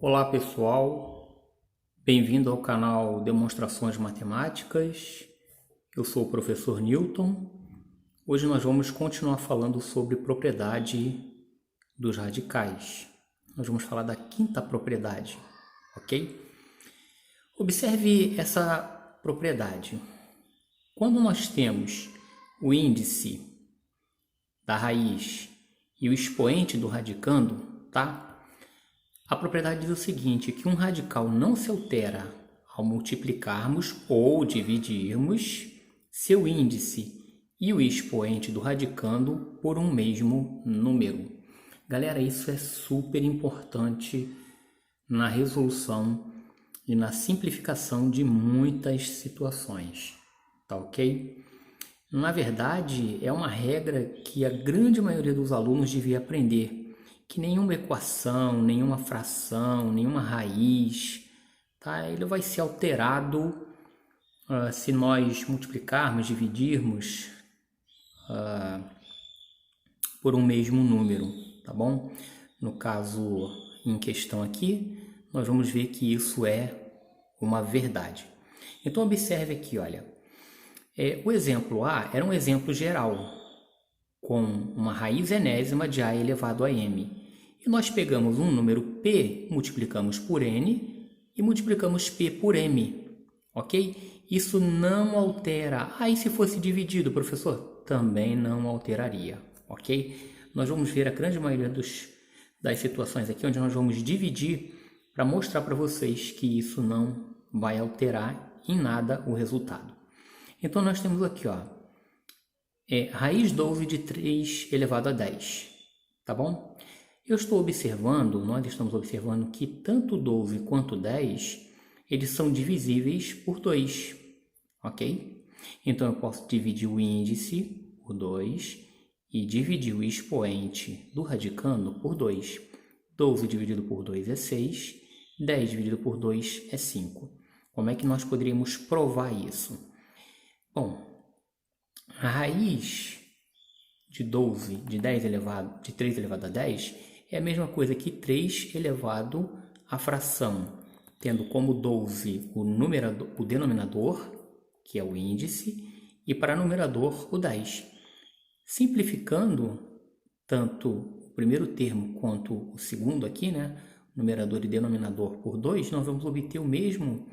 Olá pessoal, bem-vindo ao canal Demonstrações Matemáticas. Eu sou o professor Newton. Hoje nós vamos continuar falando sobre propriedade dos radicais. Nós vamos falar da quinta propriedade, ok? Observe essa propriedade. Quando nós temos o índice da raiz e o expoente do radicando, tá? A propriedade diz o seguinte, que um radical não se altera ao multiplicarmos ou dividirmos seu índice e o expoente do radicando por um mesmo número. Galera, isso é super importante na resolução e na simplificação de muitas situações, tá ok? Na verdade, é uma regra que a grande maioria dos alunos devia aprender, que nenhuma equação, nenhuma fração, nenhuma raiz, tá? Ele vai ser alterado se nós multiplicarmos, dividirmos por um mesmo número, tá bom? No caso em questão aqui, nós vamos ver que isso é uma verdade. Então observe aqui, olha, o exemplo A era um exemplo geral, com uma raiz enésima de a elevado a m. E nós pegamos um número p, multiplicamos por n e multiplicamos p por m, ok? Isso não altera. E se fosse dividido, professor? Também não alteraria, ok? Nós vamos ver a grande maioria das situações aqui onde nós vamos dividir para mostrar para vocês que isso não vai alterar em nada o resultado. Então nós temos aqui, ó, raiz 12 de 3 elevado a 10, tá bom? Nós estamos observando que tanto 12 quanto 10, eles são divisíveis por 2, ok? Então eu posso dividir o índice por 2 e dividir o expoente do radicando por 2. 12 dividido por 2 é 6, 10 dividido por 2 é 5. Como é que nós poderíamos provar isso? Bom, a raiz de 12, de 3 elevado a 10, é a mesma coisa que 3 elevado à fração, tendo como 12 o denominador, que é o índice, e para numerador o 10. Simplificando tanto o primeiro termo quanto o segundo aqui, né, numerador e denominador por 2, nós vamos obter o mesmo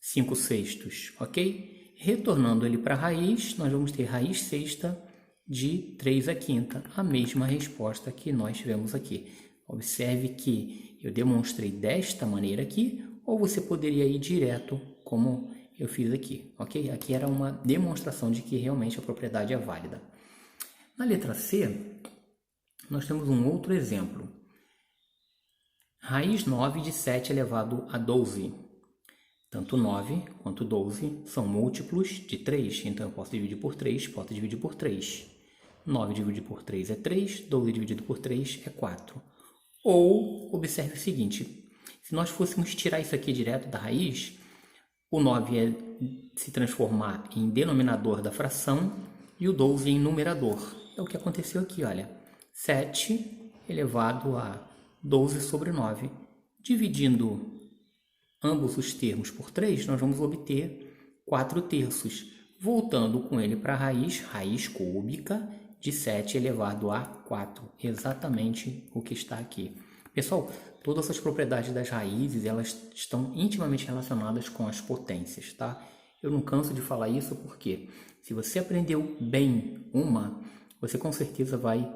5/6, ok? Retornando ele para a raiz, nós vamos ter raiz sexta de 3/5, a mesma resposta que nós tivemos aqui. Observe que eu demonstrei desta maneira aqui, ou você poderia ir direto como eu fiz aqui, ok? Aqui era uma demonstração de que realmente a propriedade é válida. Na letra C, nós temos um outro exemplo. Raiz 9 de 7 elevado a 12. Tanto 9 quanto 12 são múltiplos de 3, então eu posso dividir por 3, posso dividir por 3. 9 dividido por 3 é 3, 12 dividido por 3 é 4. Ou, observe o seguinte, se nós fôssemos tirar isso aqui direto da raiz, o 9 ia se transformar em denominador da fração e o 12 em numerador. É o que aconteceu aqui, olha. 7 elevado a 12 sobre 9. Dividindo ambos os termos por 3, nós vamos obter 4/3. Voltando com ele para a raiz cúbica de 7 elevado a 4. Exatamente o que está aqui. Pessoal, todas as propriedades das raízes, elas estão intimamente relacionadas com as potências, tá? Eu não canso de falar isso porque se você aprendeu bem uma, você com certeza vai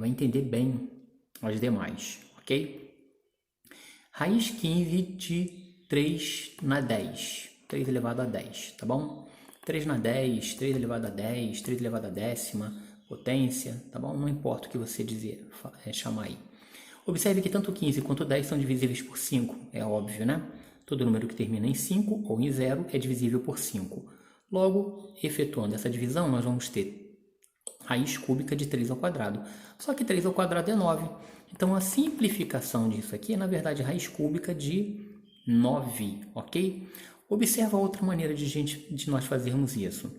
entender bem as demais, ok? Raiz 15 de 3 na 10. 3 elevado a 10, tá bom? 3 na 10, 3 elevado a 10, 3 elevado a décima, potência, tá bom? Não importa o que você chamar aí. Observe que tanto 15 quanto 10 são divisíveis por 5, é óbvio, né? Todo número que termina em 5 ou em 0 é divisível por 5. Logo, efetuando essa divisão, nós vamos ter raiz cúbica de 3 ao quadrado. Só que 3 ao quadrado é 9. Então, a simplificação disso aqui é, na verdade, raiz cúbica de 9, ok? Observa outra maneira de nós fazermos isso.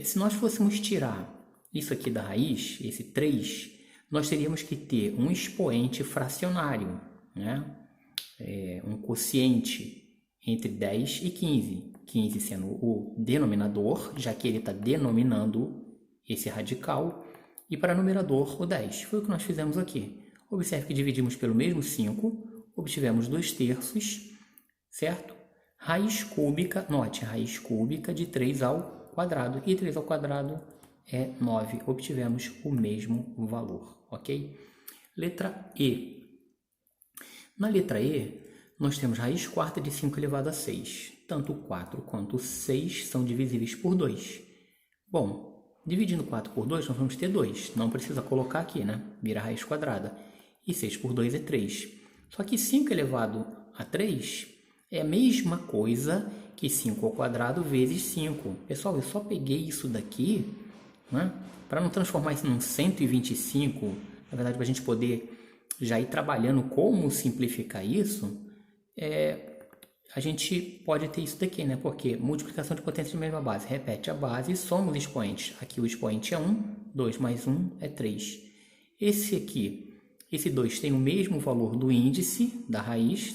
Se nós fôssemos tirar isso aqui da raiz, esse 3, nós teríamos que ter um expoente fracionário, né? Um quociente entre 10 e 15. 15 sendo o denominador, já que ele está denominando esse radical, e para numerador o 10. Foi o que nós fizemos aqui. Observe que dividimos pelo mesmo 5, obtivemos 2/3, certo? Raiz cúbica, note, raiz cúbica de 3 ao quadrado, e 3 ao quadrado é 9. Obtivemos o mesmo valor, ok? Letra E. Na letra E, nós temos raiz quarta de 5 elevado a 6. Tanto o 4 quanto o 6 são divisíveis por 2. Bom, dividindo 4 por 2, nós vamos ter 2. Não precisa colocar aqui, né? Vira raiz quadrada. E 6 por 2 é 3. Só que 5 elevado a 3 é a mesma coisa que 5 ao quadrado vezes 5. Pessoal, eu só peguei isso daqui, né, para não transformar isso num 125. Na verdade, para a gente poder já ir trabalhando como simplificar isso, a gente pode ter isso daqui, né? Porque multiplicação de potência de mesma base. Repete a base e soma os expoentes. Aqui o expoente é 1, 2 mais 1 é 3. Esse aqui, esse 2 tem o mesmo valor do índice da raiz,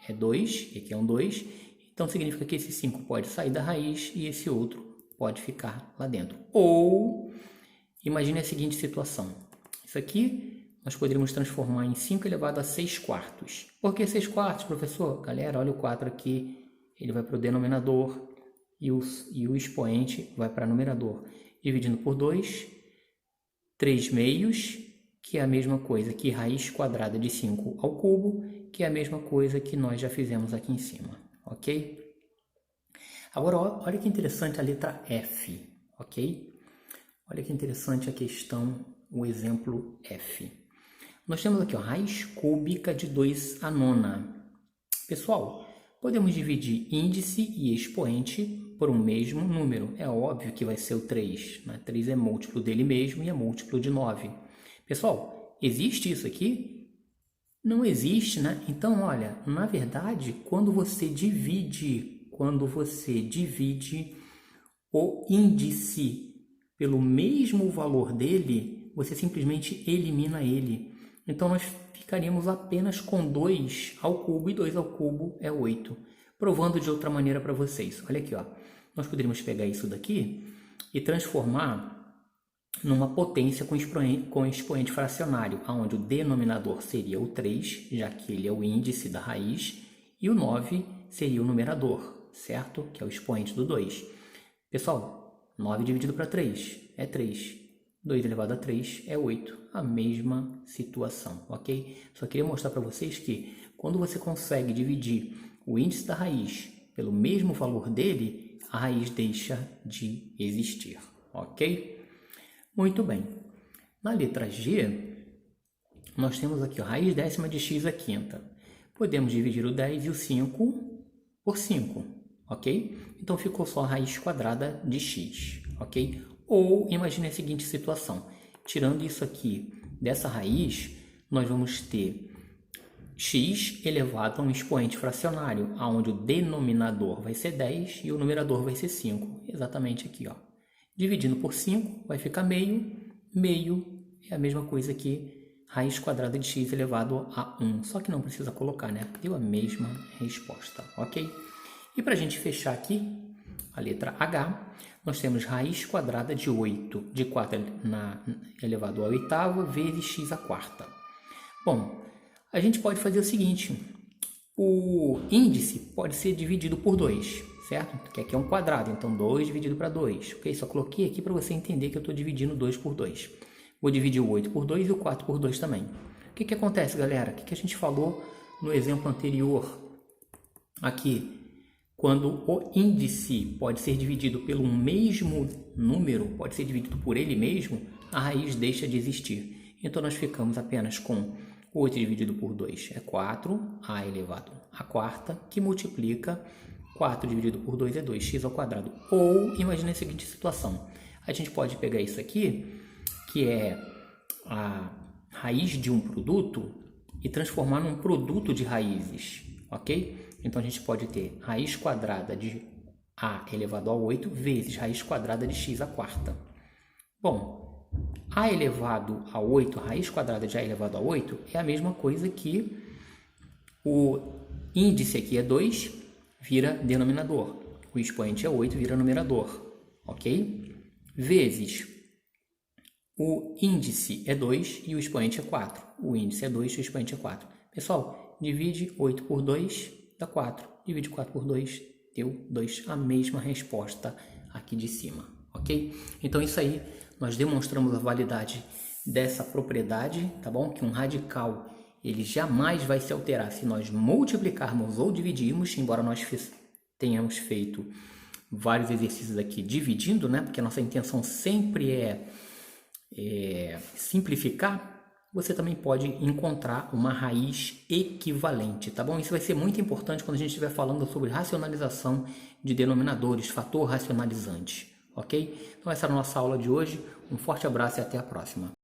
é 2, e aqui é um 2. Então significa que esse 5 pode sair da raiz e esse outro pode ficar lá dentro. Ou, imagine a seguinte situação. Isso aqui nós poderíamos transformar em 5 elevado a 6 quartos. Por que 6 quartos, professor? Galera, olha o 4 aqui, ele vai para o denominador e o expoente vai para o numerador. Dividindo por 2, 3 meios, que é a mesma coisa que raiz quadrada de 5 ao cubo, que é a mesma coisa que nós já fizemos aqui em cima, ok? Agora, olha que interessante a letra F, ok? Olha que interessante a questão, o exemplo F. Nós temos aqui, ó, raiz cúbica de 2 a nona. Pessoal, podemos dividir índice e expoente por um mesmo número. É óbvio que vai ser o 3, né? 3 é múltiplo dele mesmo e é múltiplo de 9. Pessoal, existe isso aqui? Não existe, né? Então, olha, na verdade, quando você divide o índice pelo mesmo valor dele, você simplesmente elimina ele. Então, nós ficaríamos apenas com 2 ao cubo, e 2 ao cubo é 8. Provando de outra maneira para vocês. Olha aqui, ó. Nós poderíamos pegar isso daqui e transformar numa potência com expoente fracionário, onde o denominador seria o 3, já que ele é o índice da raiz, e o 9 seria o numerador, certo? Que é o expoente do 2. Pessoal, 9 dividido para 3 é 3. 2 elevado a 3 é 8. A mesma situação, ok? Só queria mostrar para vocês que quando você consegue dividir o índice da raiz pelo mesmo valor dele, a raiz deixa de existir, ok? Muito bem. Na letra G, nós temos aqui a raiz décima de x à quinta. Podemos dividir o 10 e o 5 por 5, ok? Então ficou só a raiz quadrada de x, ok? Ou imagine a seguinte situação. Tirando isso aqui dessa raiz, nós vamos ter x elevado a um expoente fracionário, onde o denominador vai ser 10 e o numerador vai ser 5. Exatamente aqui, ó. Dividindo por 5 vai ficar meio. Meio é a mesma coisa que raiz quadrada de x elevado a 1. Só que não precisa colocar, né? Deu a mesma resposta, ok? E para a gente fechar aqui, a letra H, nós temos raiz quadrada de 8, de 4 elevado à oitava, vezes x à quarta. Bom, a gente pode fazer o seguinte, o índice pode ser dividido por 2, certo? Que aqui é um quadrado, então 2 dividido para 2, ok? Só coloquei aqui para você entender que eu estou dividindo 2 por 2. Vou dividir o 8 por 2 e o 4 por 2 também. O que acontece, galera? O que a gente falou no exemplo anterior aqui? Quando o índice pode ser dividido pelo mesmo número, pode ser dividido por ele mesmo, a raiz deixa de existir. Então, nós ficamos apenas com 8 dividido por 2 é 4, a elevado à quarta, que multiplica 4 dividido por 2 é 2x ao quadrado. Ou, imagine a seguinte situação. A gente pode pegar isso aqui, que é a raiz de um produto, e transformar num produto de raízes, ok? Então, a gente pode ter raiz quadrada de a elevado a 8 vezes raiz quadrada de x à quarta. Bom, A elevado a 8, a raiz quadrada de A elevado a 8 é a mesma coisa que o índice aqui é 2, vira denominador. O expoente é 8, vira numerador, ok? Vezes o índice é 2 e o expoente é 4. O índice é 2 e o expoente é 4. Pessoal, divide 8 por 2, dá 4. Divide 4 por 2, deu 2. A mesma resposta aqui de cima, ok? Então, isso aí, nós demonstramos a validade dessa propriedade, tá bom? Que um radical, ele jamais vai se alterar se nós multiplicarmos ou dividirmos, embora nós tenhamos feito vários exercícios aqui dividindo, né? Porque a nossa intenção sempre é simplificar. Você também pode encontrar uma raiz equivalente, tá bom? Isso vai ser muito importante quando a gente estiver falando sobre racionalização de denominadores, fator racionalizante, ok? Então essa é a nossa aula de hoje. Um forte abraço e até a próxima.